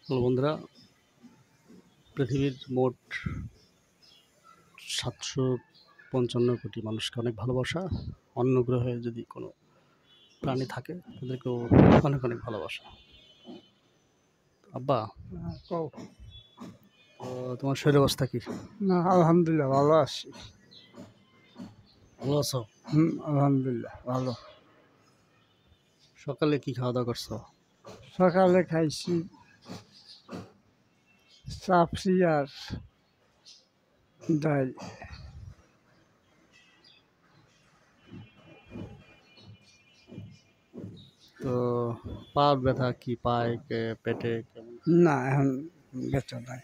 Hello বন্ধুরা, পৃথিবীর মোট 755 কোটি মানুষকে অনেক ভালোবাসা। অন্য গ্রহে যদি কোনো প্রাণী থাকে তাদেরকেও অনেক অনেক ভালোবাসা। আব্বা, কও। তো তোমার শরীর অবস্থা কি? না, আলহামদুলিল্লাহ ভালো আছি। ভালো আছো? আলহামদুলিল্লাহ ভালো। সকালে কি খাওয়া দাওয়া করছো? সকালে খাইছি চাপসি আর ডাল। তো পার ব্যথা কি পায় পেটে কেমন? না, এখন বেচা নাই,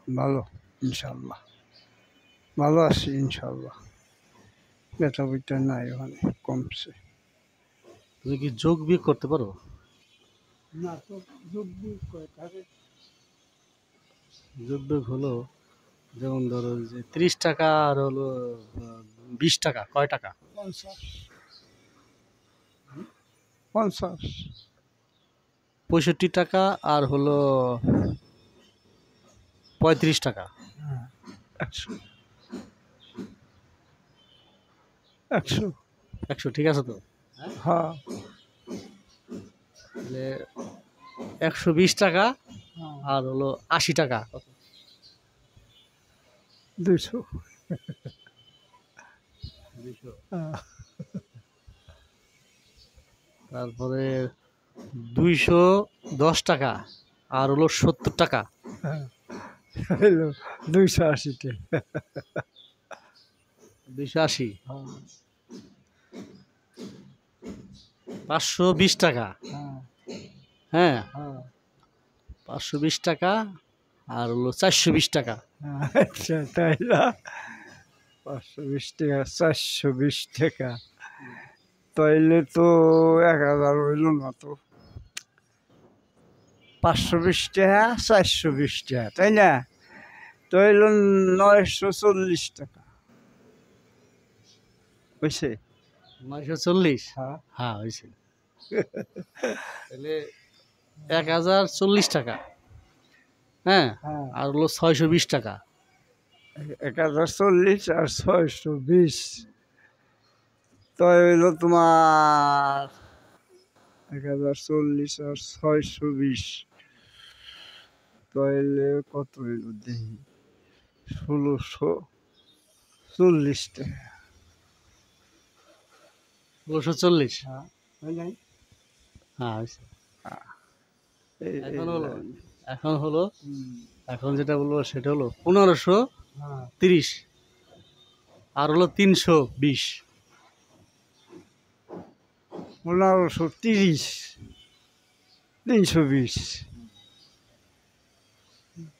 ভালো ইনশাল্লাহ, ভালো আছি ইনশাল্লাহ। বেচা বুইটা নাই, ওখানে কমছে। তুমি কি যোগ বিয়োগ করতে পারো? না তো, যোগ যোগ বিয়োগ হলো, যেমন ধরো যে 30 টাকা আর হলো 20 টাকা, কয় টাকা? 50 50 65 টাকা আর হলো 35 টাকা। 100 100। 100 ঠিক আছে তো? হ্যাঁ, তাহলে 120 টাকা আর হলো 80 টাকা। 200। 200। তারপরে 210 টাকা আর হলো 70 টাকা। হলো 280 টাকা। 280। 520 টাকা। হ্যাঁ, 520 টাকা আর হলো 420 টাকা। আচ্ছা, তাই না? 520 টাকা, 420 টাকা, তাইলে তো 1000 হইল না তো। 520 টাকা, 420 টাকা, তাই না? তো হইল 940 টাকা হয়েছে। 940। হ্যাঁ, হ্যাঁ হয়েছে। তাহলে 1040 টাকা। হ্যাঁ, হ্যাঁ, আর হলো 620 টাকা। 1040 আর 620, তো হইল তোমার 1040 আর 620, তাইলে কত হইল দেখি, 1640 টাকা। 1640। হ্যাঁ, হয় নাই? হ্যাঁ হয়েছে। এখন হলো এই এখন হলো হুম, এখন যেটা বলবো সেটা হলো 1530 হ্যাঁ, আর হলো 320। 1530, 320,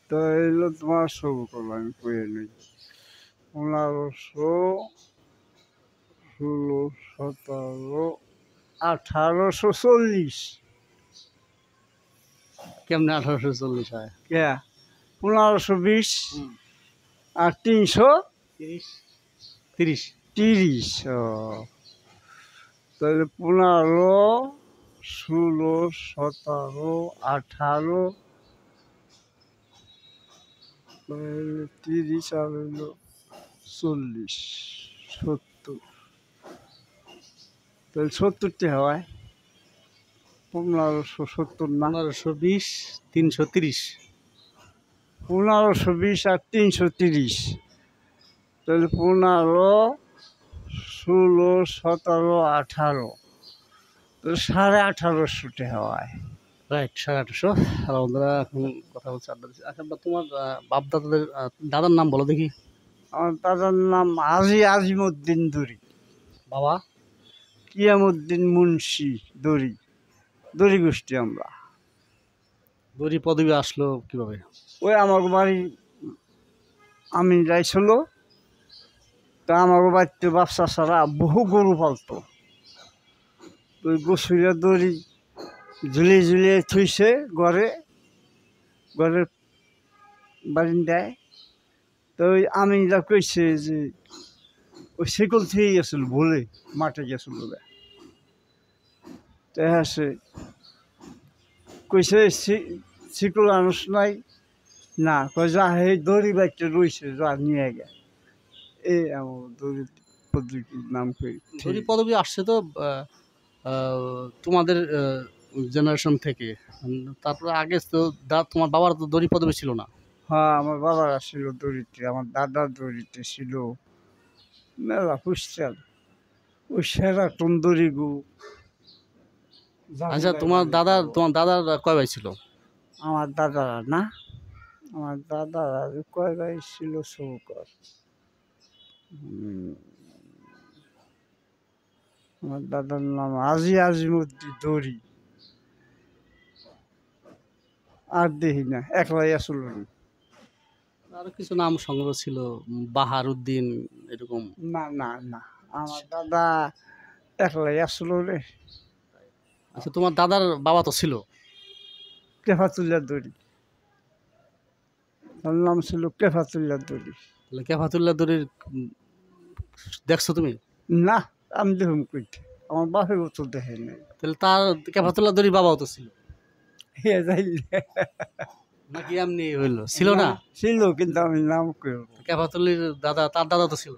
তো এলো তোমার সব করবো, আমি কয়ে নিই। 1500, 16, 17, 1840। কেমনে 1840 হয়? কে? 1520 আর 330। 30। ও, তাহলে 15, 16, 17, 18, 30 আর হইল 40, 70। তাহলে 70 টাকা হয়। 1570 না? 1520, 330। 1520 আর 330, তাহলে 15, 16, 17, 18, তাহলে 1850 টাকা হয়। রাইট, 1850। আর বন্ধুরা এখন কথা বলছে আড্ডা দিচ্ছে। আচ্ছা বা তোমার বাপ দাদাদের দাদার নাম বলো দেখি। আমার দাদার নাম আজিমউদ্দিন দড়ি, বাবা? কিয়ামউদ্দিন মুন্সি দড়ি, দড়ি গোষ্ঠী আমরা। দড়ি পদবী আসলো কিভাবে? ওই আমার বাড়ি আমি যাইছিল, তা আমার বাড়িতে বাচ্চা ছাড়া বহু গরু পালতো। ওই গোসুরিয়া দড়ি ঝুলিয়ে ঝুলিয়ে থুইছে ঘরের বারিন্দায়। তো ওই আমি যা কইছে যে ওই সেকল থেকেই গেছিল বলে, মাঠে গেছিল বলে। তো হ্যাঁ, সে কইছে শিকল আনুস নাই না কয় যা এই দড়ি বাইকটা রইছে যা নিয়ে গে এই আমার দড়ি পদ্ধতির নাম করি দড়ি পদবী আসছে তো তোমাদের জেনারেশন থেকে। তারপরে আগে তো তোমার বাবার তো দড়ি পদবী ছিল না। হ্যাঁ আমার বাবার ছিল দড়িতে আমার দাদার দড়িতে ছিল মেলা পুষতেন ওই সেরাটন দড়ি গু আচ্ছা, তোমার দাদার কয় ভাই ছিল? আমার দাদারা না আমার দাদারা কয় ভাই ছিল সৌকর আমার দাদার নাম আজিমুদ্দিন দড়ি আর দেখি না একলাই আসল আরো কিছু নাম সংগ্রহ ছিল, বাহার উদ্দিন এরকম। না না না আমার দাদা একলাই আসলো রে আচ্ছা, তোমার দাদার বাবা তো ছিল। কেফাতুল্লাহ দড়ি তার নাম ছিল কেফাতুল্লাহ দড়ি তাহলে কেফাতুল্লাহ দড়ির দেখছো তুমি? না আমি দেখুন কইতে আমার বাপের তো দেখে নাই তাহলে তার কেফাতুল্লাহ দড়ির বাবাও তো ছিল হে যাইলে নাকি? এমনি হইলো, ছিল না? ছিল কিন্তু আমি নাম করব কেফাতুল্লির দাদা, তার দাদা তো ছিল।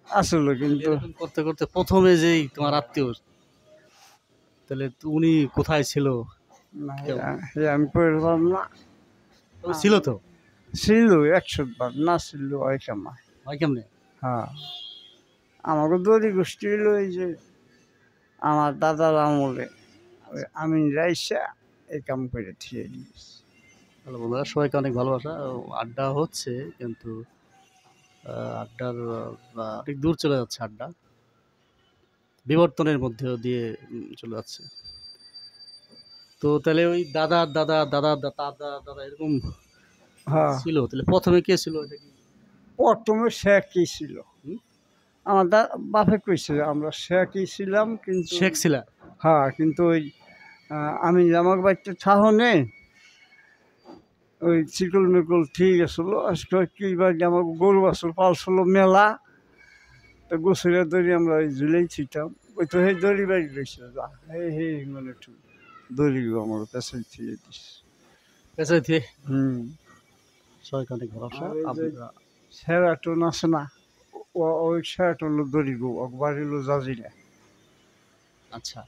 আসলে কিন্তু এরকম করতে করতে প্রথমে যেই তোমার আত্মীয়, তাহলে উনি কোথায় ছিল? না আমি করলাম না ছিল তো, ছিল 100 বার না ছিল ওই কামায় হয় কেমনে? হ্যাঁ আমাকে দড়ি গোষ্ঠী হলো এই যে আমার দাদার আমলে ওই আমি রাইসা এই কাম করে থিয়ে দিয়েছি হ্যালো বন্ধুরা, সবাইকে অনেক ভালোবাসা। আড্ডা হচ্ছে কিন্তু আড্ডার অনেক দূর চলে যাচ্ছে, আড্ডা বিবর্তনের মধ্যে দিয়ে চলে যাচ্ছে। তো তাহলে ওই দাদার দাদা দাদা দাদা দাদা এরকম হ্যাঁ ছিল। তাহলে প্রথমে কে ছিল এটা কি? প্রথমে শেখই ছিল আমার বাপে কইছিল আমরা শেখই ছিলাম কিন্তু শেখ ছিল। হ্যাঁ কিন্তু ওই আমি আমার বাড়িতে থাহো নেই ওই চিকল মিকল ঠিক আসলো আজকে কি বাড়ি আমার গরু আসল পালছিল মেলা তো গোসলের দড়ি আমরা ওই ঝুলেই ছিটাম ওই তো সেই দড়ি বাড়ি রয়েছে যা সেই মানে একটু দড়ি আমার কাছে থিয়ে দিস পেছনে দিয়ে হুম সবাইকে অনেক ভালোবাসা। আর ওই যে আপনারা সেরাটন আছে না ওই সেরাটন দড়ি গো বাড়িল জাজিরা আচ্ছা,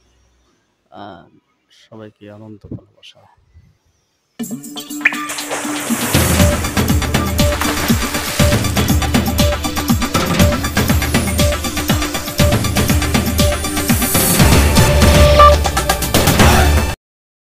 সবাইকে অনন্ত ভালোবাসা।